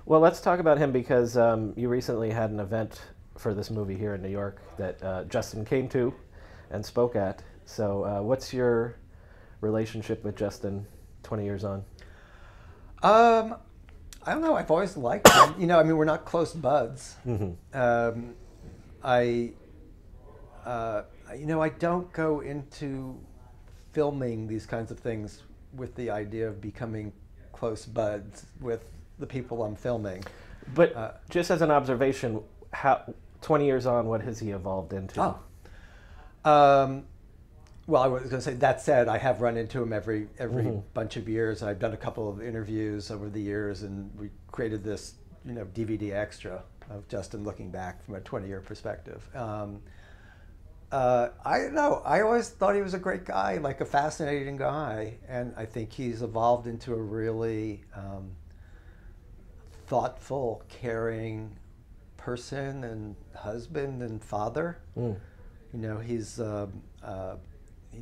A: Well, let's talk about him, because you recently had an event for this movie here in New York that Justin came to and spoke at. So what's your relationship with Justin 20 years on?
B: I don't know. I've always liked him. You know, I mean, we're not close buds.
A: Mm-hmm.
B: You know, I don't go into filming these kinds of things with the idea of becoming close buds with the people I'm filming.
A: But just as an observation, how 20 years on, what has he evolved into?
B: Well, I was going to say, that said, I have run into him every
A: Mm-hmm.
B: bunch of years. I've done a couple of interviews over the years, and we created this, you know, DVD extra of Justin looking back from a 20-year perspective. I don't know. I always thought he was a great guy, like a fascinating guy, and I think he's evolved into a really thoughtful, caring person and husband and father. You know, he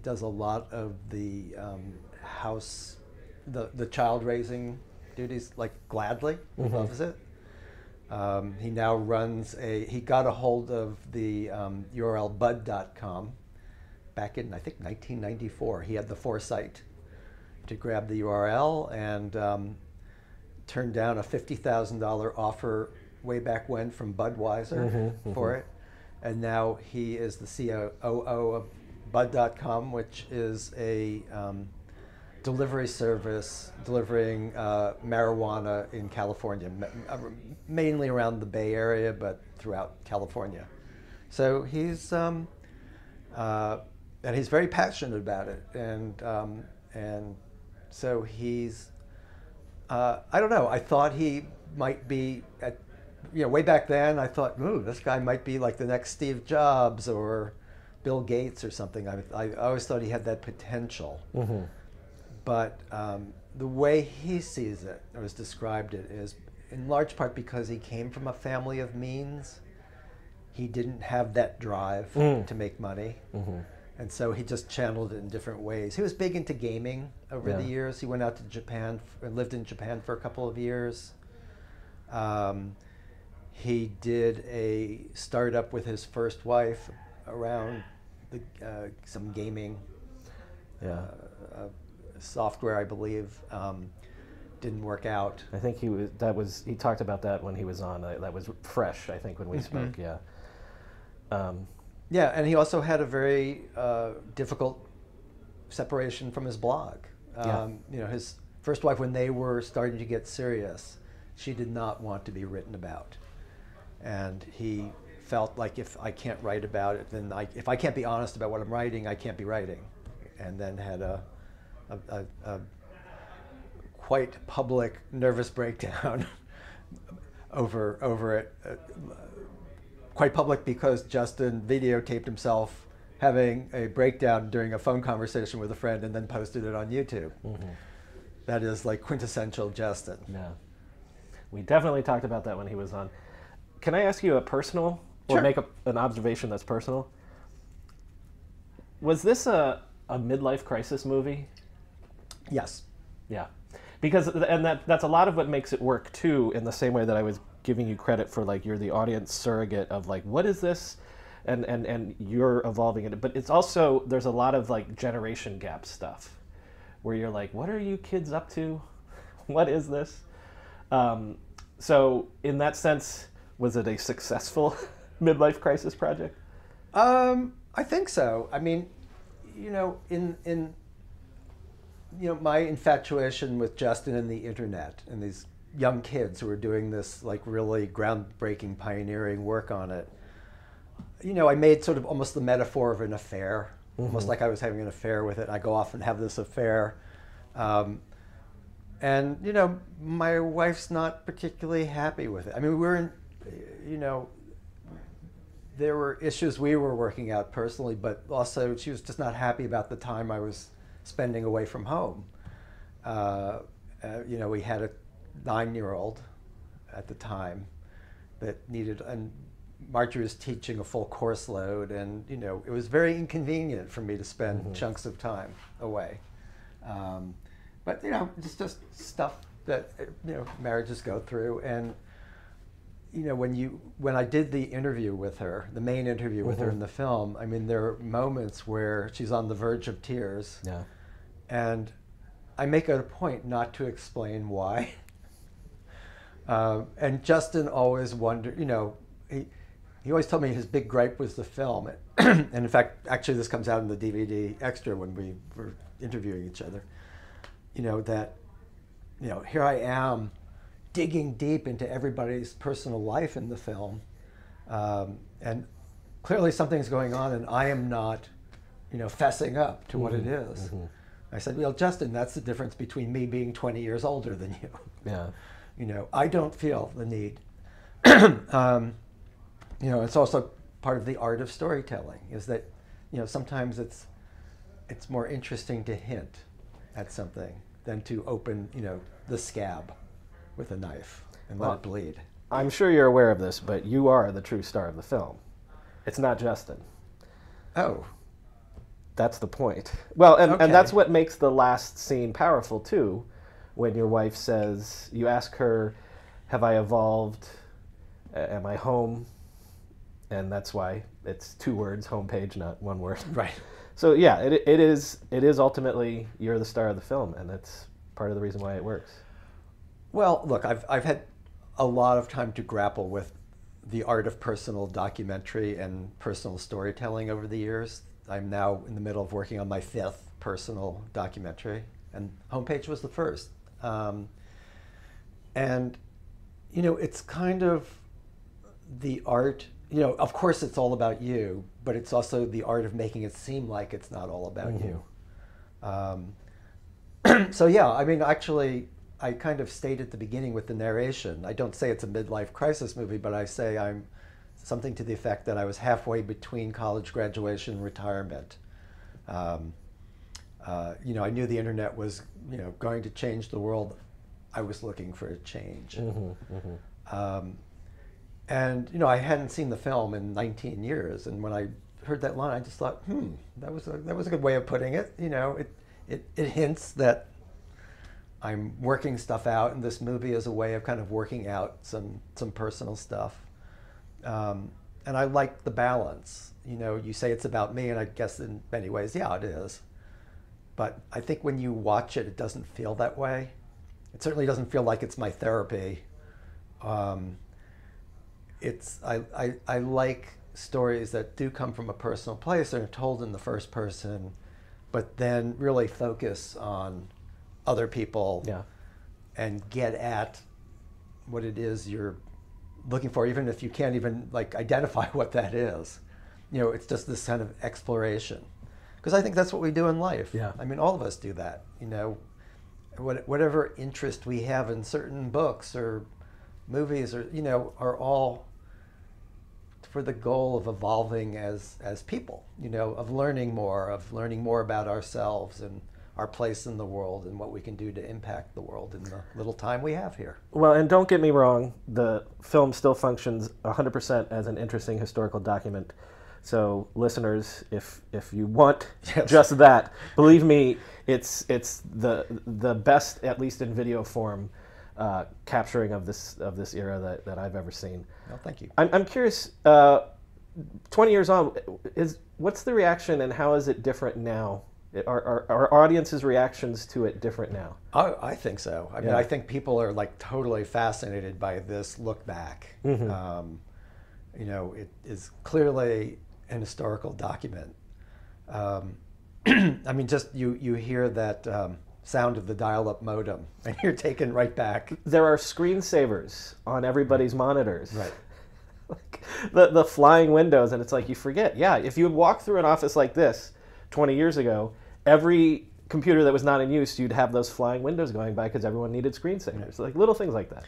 B: does a lot of the house, the child raising duties, like gladly. He loves it. He now runs he got a hold of the URL bud.com back in, I think, 1994. He had the foresight to grab the URL and turned down a $50,000 offer way back when from Budweiser for it. And now he is the COO of bud.com, which is a delivery service delivering marijuana in California, mainly around the Bay Area, but throughout California. So he's and he's very passionate about it, and so he's I don't know. I thought he might be way back then. I thought, ooh, this guy might be like the next Steve Jobs or Bill Gates or something. I always thought he had that potential. But the way he sees it, or has described it, is in large part because he came from a family of means. He didn't have that drive to make money. And so he just channeled it in different ways. He was big into gaming over the years. He went out to Japan, lived in Japan for a couple of years. He did a startup with his first wife around some gaming software, I believe. Didn't work out.
A: I think he talked about that when he was on. That was fresh, I think, when we spoke.
B: Yeah, and he also had a very difficult separation from his blog. You know, his first wife, when they were starting to get serious, she did not want to be written about. And he felt like, if I can't write about it, then if I can't be honest about what I'm writing, I can't be writing. And then had a quite public nervous breakdown over it. Quite public because Justin videotaped himself having a breakdown during a phone conversation with a friend and then posted it on YouTube. That is like quintessential Justin.
A: Yeah. We definitely talked about that when he was on. Can I ask you a personal, or make an observation that's personal? Was this a midlife crisis movie?
B: Yes.
A: Yeah. Because, and that's a lot of what makes it work too, in the same way that I was giving you credit for, like, you're the audience surrogate of, like, what is this? And you're evolving it. But it's also, there's a lot of, like, generation gap stuff where you're like, what are you kids up to? What is this? So in that sense, was it a successful midlife crisis project?
B: I think so. I mean, you know, in my infatuation with Justin and the internet and these young kids who are doing this, like, really groundbreaking, pioneering work on it, you know, I made sort of almost the metaphor of an affair, almost like I was having an affair with it. I go off and have this affair. And, you know, my wife's not particularly happy with it. I mean, there were issues we were working out personally, but also she was just not happy about the time I was spending away from home. You know, we had a 9-year-old at the time that needed, and Marjorie was teaching a full course load, and, you know, it was very inconvenient for me to spend chunks of time away. But, you know, it's just stuff that, you know, marriages go through. And, when I did the interview with her, the main interview with her in the film, I mean, there are moments where she's on the verge of tears.
A: Yeah.
B: And I make it a point not to explain why. And Justin always wondered, he always told me his big gripe was the film. And in fact, actually this comes out in the DVD extra when we were interviewing each other, here I am digging deep into everybody's personal life in the film. And clearly something's going on and I am not, fessing up to what it is. Mm-hmm. I said, well, Justin, that's the difference between me being 20 years older than you.
A: Yeah.
B: I don't feel the need. It's also part of the art of storytelling is that, sometimes it's more interesting to hint at something than to open, the scab with a knife and let it bleed.
A: I'm sure you're aware of this, but you are the true star of the film. It's not Justin.
B: Oh.
A: That's the point. Well, and
B: Okay.
A: that's what makes the last scene powerful, too, when your wife says, you ask her, have I evolved? Am I home? And that's why it's 2 words, homepage, not 1 word.
B: Right.
A: So, yeah, it is ultimately, you're the star of the film, and that's part of the reason why it works.
B: Well, look, I've had a lot of time to grapple with the art of personal documentary and personal storytelling over the years. I'm now in the middle of working on my 5th personal documentary, and Homepage was the first. And, it's kind of the art, of course it's all about you, but it's also the art of making it seem like it's not all about you. So yeah, I mean, actually, I kind of state at the beginning with the narration. I don't say it's a midlife crisis movie, but I say I'm something to the effect that I was halfway between college graduation and retirement. I knew the internet was, going to change the world. I was looking for a change. And, I hadn't seen the film in 19 years. And when I heard that line, I just thought, that was a good way of putting it. It hints that I'm working stuff out, and this movie is a way of kind of working out some personal stuff. And I like the balance. You say it's about me, and I guess in many ways, yeah, it is. But I think when you watch it, it doesn't feel that way. It certainly doesn't feel like it's my therapy. I like stories that do come from a personal place and are told in the first person, but then really focus on other people and get at what it is you're looking for, even if you can't even identify what that is. It's just this kind of exploration. Because I think that's what we do in life.
A: Yeah.
B: I mean, all of us do that. Whatever interest we have in certain books or movies or, are all for the goal of evolving as people, of learning more about ourselves and our place in the world and what we can do to impact the world in the little time we have here.
A: Well, and don't get me wrong, the film still functions 100% as an interesting historical document. So listeners, if you want just that, believe me, it's the best, at least in video form, capturing of this era that I've ever seen.
B: Well, thank you.
A: I'm curious, 20 years on, what's the reaction and how is it different now? Are audiences' reactions to it different now?
B: I think so. I mean, I think people are totally fascinated by this look back. It is clearly an historical document. I mean, just you hear that sound of the dial-up modem, and you're taken right back.
A: There are screensavers on everybody's monitors.
B: Right.
A: The flying windows, and it's you forget. Yeah, if you would walk through an office like this 20 years ago, every computer that was not in use, you'd have those flying windows going by because everyone needed screensavers. Little things like that.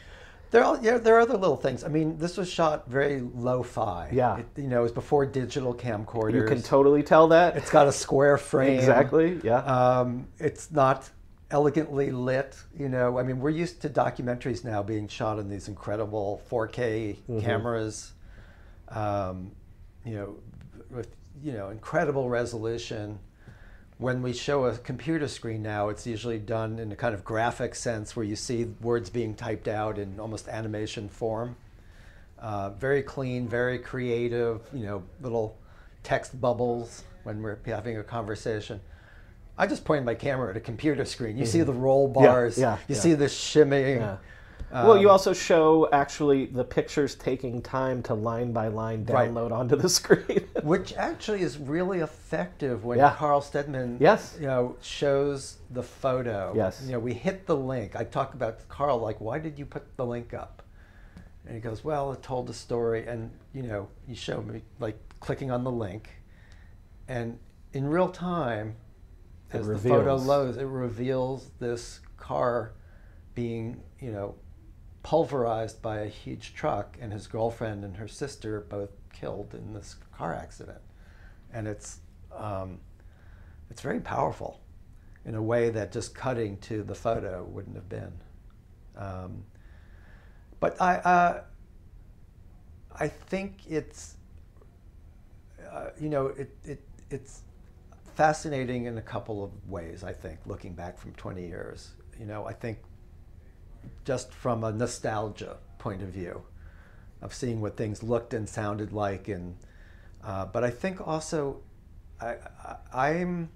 B: There are other little things. I mean, this was shot very lo-fi.
A: Yeah.
B: It was before digital camcorders.
A: You can totally tell that.
B: It's got a square frame.
A: Exactly, yeah.
B: It's not elegantly lit. I mean, we're used to documentaries now being shot in these incredible 4K cameras, with, incredible resolution. When we show a computer screen now, it's usually done in a kind of graphic sense where you see words being typed out in almost animation form. Very clean, very creative, little text bubbles when we're having a conversation. I just point my camera at a computer screen. You see the roll bars. You see the shimmying.
A: Yeah. Well, you also show actually the pictures taking time to line by line download onto the screen.
B: Which actually is really effective when Carl Steadman shows the photo.
A: Yes.
B: We hit the link. I talk about Carl, like, why did you put the link up? And he goes, well, it told the story. And, you show me, like, clicking on the link. And in real time, as the photo loads, it reveals this car being, pulverized by a huge truck, and his girlfriend and her sister both killed in this car accident. And it's very powerful in a way that just cutting to the photo wouldn't have been. But I think it's it's fascinating in a couple of ways. I think looking back from 20 years, I think just from a nostalgia point of view of seeing what things looked and sounded like, and but I think also I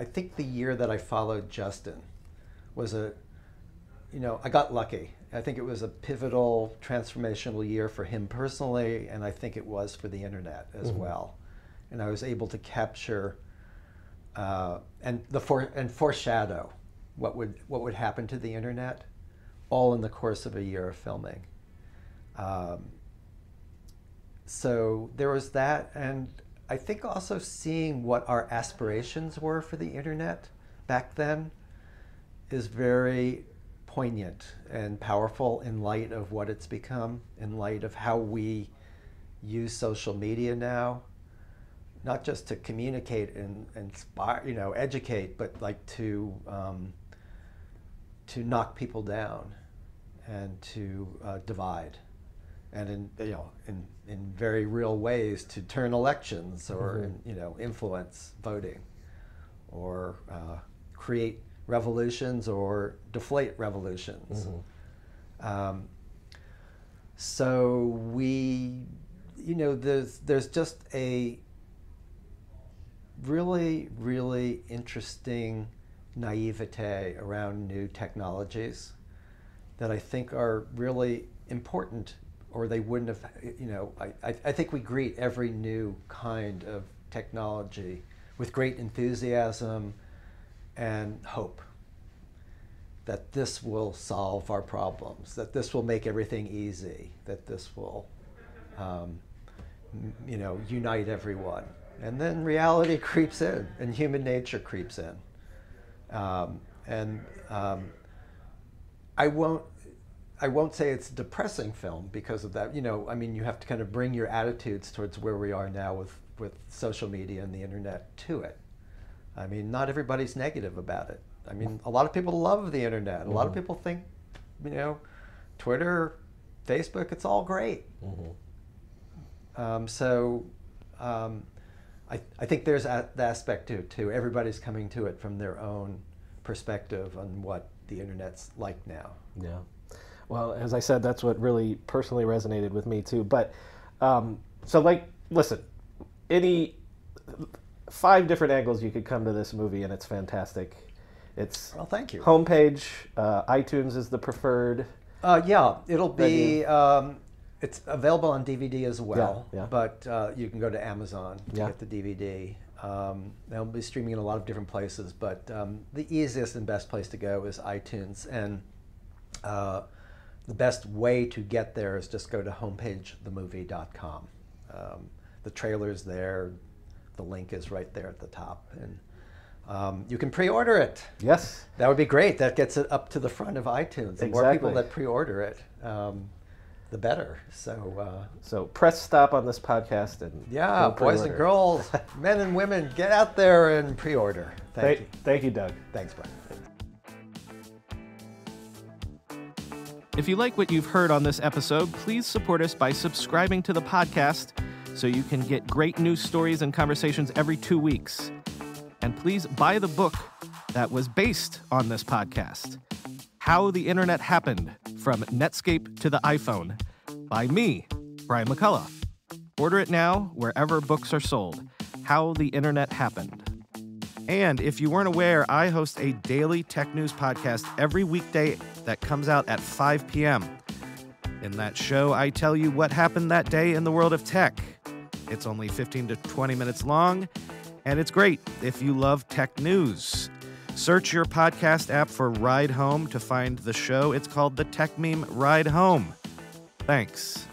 B: think the year that I followed Justin was I got lucky. I think it was a pivotal, transformational year for him personally, and I think it was for the internet as well. And I was able to capture and foreshadow what would happen to the internet, all in the course of a year of filming. So there was that, and I think also seeing what our aspirations were for the internet back then is very poignant and powerful in light of what it's become, in light of how we use social media now, not just to communicate and inspire, educate, but like to knock people down and to divide, and in very real ways to turn elections or influence voting, or create revolutions or deflate revolutions. So we, there's just a really, really interesting naivete around new technologies that I think are really important, or they wouldn't have, I think we greet every new kind of technology with great enthusiasm and hope that this will solve our problems, that this will make everything easy, that this will, unite everyone. And then reality creeps in, and human nature creeps in. I won't say it's a depressing film because of that. You have to kind of bring your attitudes towards where we are now with social media and the internet to it. Not everybody's negative about it. A lot of people love the internet. A lot of people think, Twitter, Facebook, it's all great. I think there's the aspect to it too. Everybody's coming to it from their own perspective on what the internet's like now.
A: Yeah. Well, as I said, that's what really personally resonated with me too. But listen, any 5 different angles you could come to this movie, and it's fantastic. It's
B: thank you.
A: Homepage, iTunes is the preferred.
B: It'll be. It's available on DVD as well, but you can go to Amazon to get the DVD. They'll be streaming in a lot of different places, but the easiest and best place to go is iTunes. And the best way to get there is just go to homepagethemovie.com. The trailer's there. The link is right there at the top. And you can pre-order it.
A: Yes.
B: That would be great. That gets it up to the front of iTunes. The more people that pre-order it, the better. So
A: press stop on this podcast and
B: boys and girls, men and women, get out there and pre-order. Thank you.
A: Thank you, Doug.
B: Thanks, Brian.
A: If you like what you've heard on this episode, please support us by subscribing to the podcast so you can get great news stories and conversations every 2 weeks. And please buy the book that was based on this podcast, How the Internet Happened, From Netscape to the iPhone, by me, Brian McCullough. Order it now wherever books are sold. How the Internet Happened. And if you weren't aware, I host a daily tech news podcast every weekday that comes out at 5 p.m. In that show, I tell you what happened that day in the world of tech. It's only 15 to 20 minutes long, and it's great if you love tech news. Search your podcast app for Ride Home to find the show. It's called the Tech Meme Ride Home. Thanks.